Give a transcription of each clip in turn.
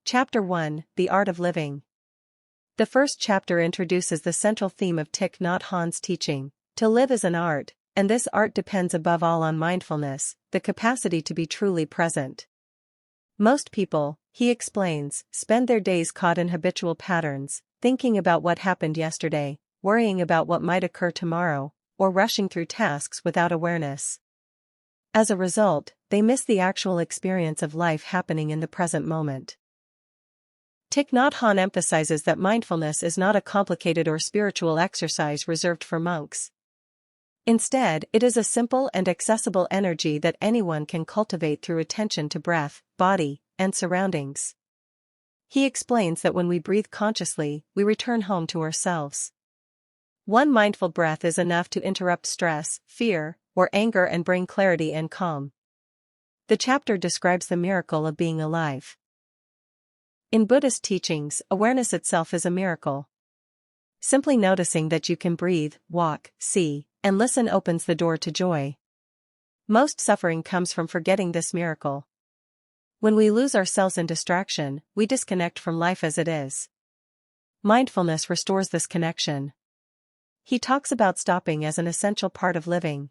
Chapter 1, The Art of Living. The first chapter introduces the central theme of Thich Nhat Hanh's teaching. To live is an art, and this art depends above all on mindfulness, the capacity to be truly present. Most people, he explains, spend their days caught in habitual patterns, thinking about what happened yesterday, worrying about what might occur tomorrow, or rushing through tasks without awareness. As a result, they miss the actual experience of life happening in the present moment. Thich Nhat Hanh emphasizes that mindfulness is not a complicated or spiritual exercise reserved for monks. Instead, it is a simple and accessible energy that anyone can cultivate through attention to breath, body, and surroundings. He explains that when we breathe consciously, we return home to ourselves. One mindful breath is enough to interrupt stress, fear, or anger and bring clarity and calm. The chapter describes the miracle of being alive. In Buddhist teachings, awareness itself is a miracle. Simply noticing that you can breathe, walk, see, and listen opens the door to joy. Most suffering comes from forgetting this miracle. When we lose ourselves in distraction, we disconnect from life as it is. Mindfulness restores this connection. He talks about stopping as an essential part of living.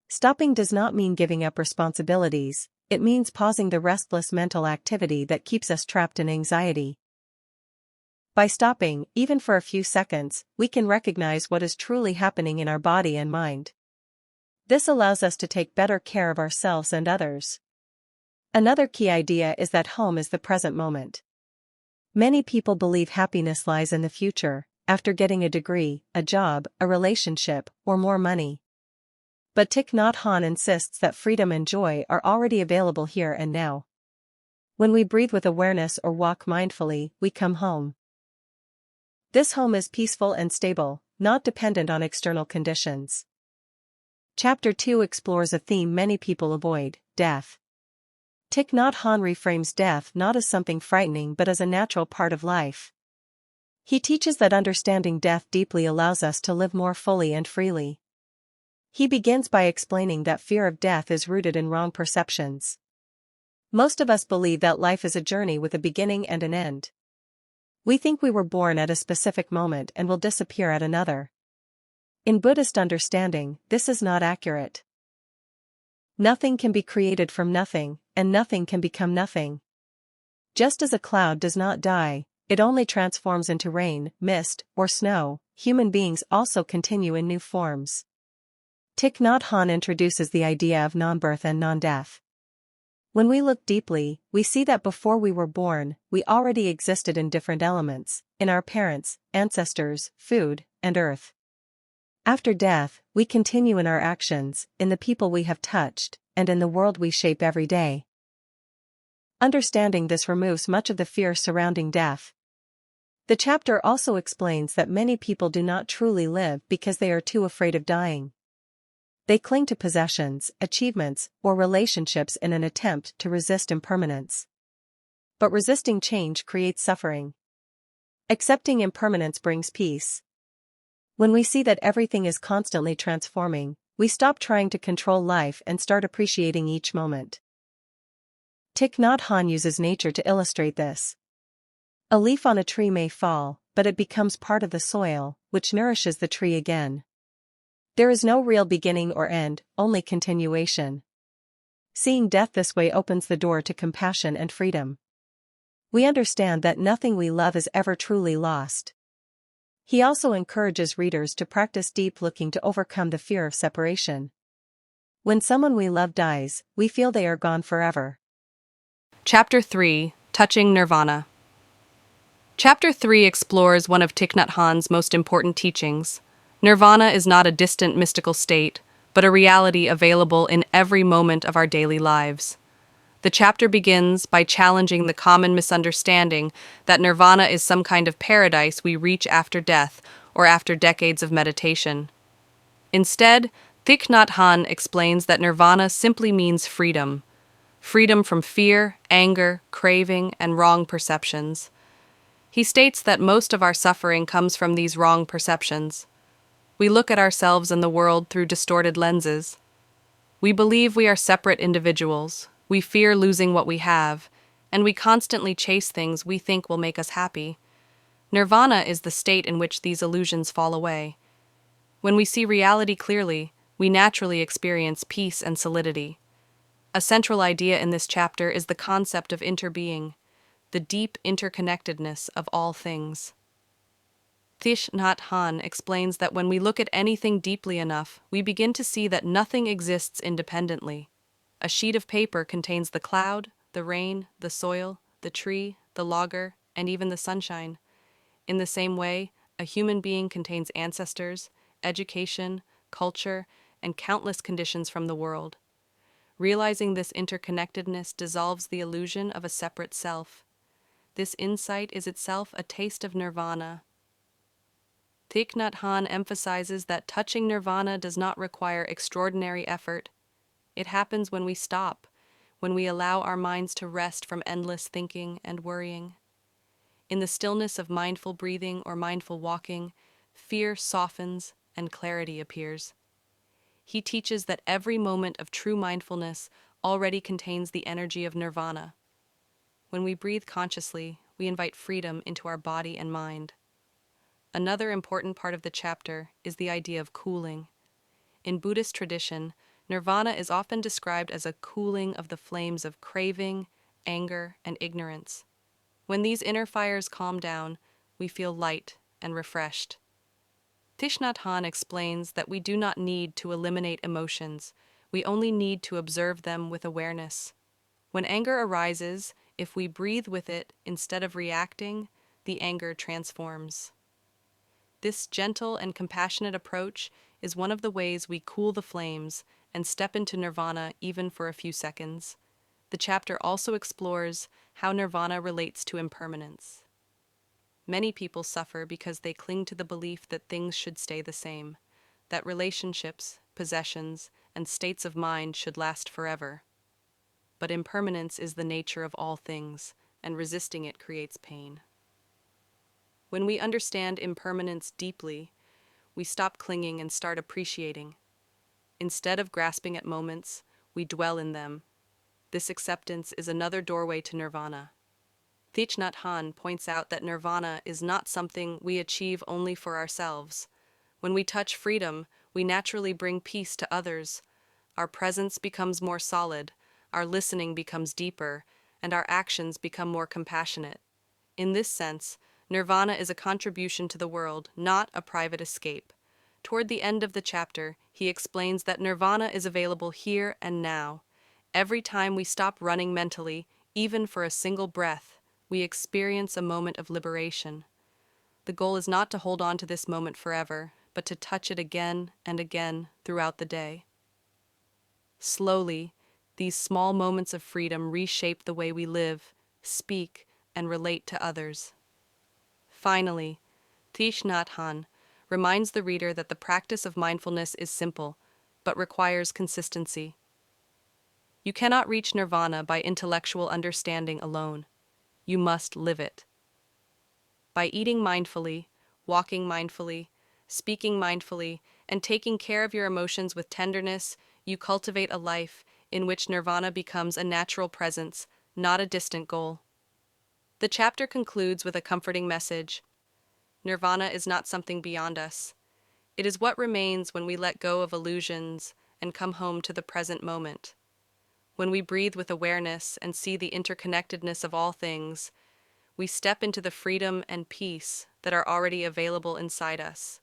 Stopping does not mean giving up responsibilities, it means pausing the restless mental activity that keeps us trapped in anxiety. By stopping, even for a few seconds, we can recognize what is truly happening in our body and mind. This allows us to take better care of ourselves and others. Another key idea is that home is the present moment. Many people believe happiness lies in the future, after getting a degree, a job, a relationship, or more money. But Thich Nhat Hanh insists that freedom and joy are already available here and now. When we breathe with awareness or walk mindfully, we come home. This home is peaceful and stable, not dependent on external conditions. Chapter 2 explores a theme many people avoid: death. Thich Nhat Hanh reframes death not as something frightening but as a natural part of life. He teaches that understanding death deeply allows us to live more fully and freely. He begins by explaining that fear of death is rooted in wrong perceptions. Most of us believe that life is a journey with a beginning and an end. We think we were born at a specific moment and will disappear at another. In Buddhist understanding, this is not accurate. Nothing can be created from nothing, and nothing can become nothing. Just as a cloud does not die, it only transforms into rain, mist, or snow, human beings also continue in new forms. Thich Nhat Hanh introduces the idea of non-birth and non-death. When we look deeply, we see that before we were born, we already existed in different elements, in our parents, ancestors, food, and earth. After death, we continue in our actions, in the people we have touched, and in the world we shape every day. Understanding this removes much of the fear surrounding death. The chapter also explains that many people do not truly live because they are too afraid of dying. They cling to possessions, achievements, or relationships in an attempt to resist impermanence. But resisting change creates suffering. Accepting impermanence brings peace. When we see that everything is constantly transforming, we stop trying to control life and start appreciating each moment. Thich Nhat Hanh uses nature to illustrate this. A leaf on a tree may fall, but it becomes part of the soil, which nourishes the tree again. There is no real beginning or end, only continuation. Seeing death this way opens the door to compassion and freedom. We understand that nothing we love is ever truly lost. He also encourages readers to practice deep looking to overcome the fear of separation. When someone we love dies, we feel they are gone forever. Chapter 3, Touching Nirvana. Chapter 3 explores one of Thich Nhat Hanh's most important teachings. Nirvana is not a distant mystical state, but a reality available in every moment of our daily lives. The chapter begins by challenging the common misunderstanding that nirvana is some kind of paradise we reach after death or after decades of meditation. Instead, Thich Nhat Hanh explains that nirvana simply means freedom. Freedom from fear, anger, craving, and wrong perceptions. He states that most of our suffering comes from these wrong perceptions. We look at ourselves and the world through distorted lenses. We believe we are separate individuals. We fear losing what we have, and we constantly chase things we think will make us happy. Nirvana is the state in which these illusions fall away. When we see reality clearly, we naturally experience peace and solidity. A central idea in this chapter is the concept of interbeing, the deep interconnectedness of all things. Thich Nhat Hanh explains that when we look at anything deeply enough, we begin to see that nothing exists independently. A sheet of paper contains the cloud, the rain, the soil, the tree, the logger, and even the sunshine. In the same way, a human being contains ancestors, education, culture, and countless conditions from the world. Realizing this interconnectedness dissolves the illusion of a separate self. This insight is itself a taste of nirvana. Thich Nhat Hanh emphasizes that touching nirvana does not require extraordinary effort. It happens when we stop, when we allow our minds to rest from endless thinking and worrying. In the stillness of mindful breathing or mindful walking, fear softens and clarity appears. He teaches that every moment of true mindfulness already contains the energy of nirvana. When we breathe consciously, we invite freedom into our body and mind. Another important part of the chapter is the idea of cooling. In Buddhist tradition, nirvana is often described as a cooling of the flames of craving, anger, and ignorance. When these inner fires calm down, we feel light and refreshed. Thich Nhat Hanh explains that we do not need to eliminate emotions, we only need to observe them with awareness. When anger arises, if we breathe with it instead of reacting, the anger transforms. This gentle and compassionate approach is one of the ways we cool the flames and step into nirvana even for a few seconds. The chapter also explores how nirvana relates to impermanence. Many people suffer because they cling to the belief that things should stay the same, that relationships, possessions, and states of mind should last forever. But impermanence is the nature of all things, and resisting it creates pain. When we understand impermanence deeply, we stop clinging and start appreciating. Instead of grasping at moments, we dwell in them. This acceptance is another doorway to nirvana. Thich Nhat Hanh points out that nirvana is not something we achieve only for ourselves. When we touch freedom, we naturally bring peace to others. Our presence becomes more solid, our listening becomes deeper, and our actions become more compassionate. In this sense, nirvana is a contribution to the world, not a private escape. Toward the end of the chapter, he explains that nirvana is available here and now. Every time we stop running mentally, even for a single breath, we experience a moment of liberation. The goal is not to hold on to this moment forever, but to touch it again and again throughout the day. Slowly, these small moments of freedom reshape the way we live, speak, and relate to others. Finally, Thich Nhat Hanh reminds the reader that the practice of mindfulness is simple, but requires consistency. You cannot reach nirvana by intellectual understanding alone. You must live it. By eating mindfully, walking mindfully, speaking mindfully, and taking care of your emotions with tenderness, you cultivate a life in which nirvana becomes a natural presence, not a distant goal. The chapter concludes with a comforting message. Nirvana is not something beyond us. It is what remains when we let go of illusions and come home to the present moment. When we breathe with awareness and see the interconnectedness of all things, we step into the freedom and peace that are already available inside us.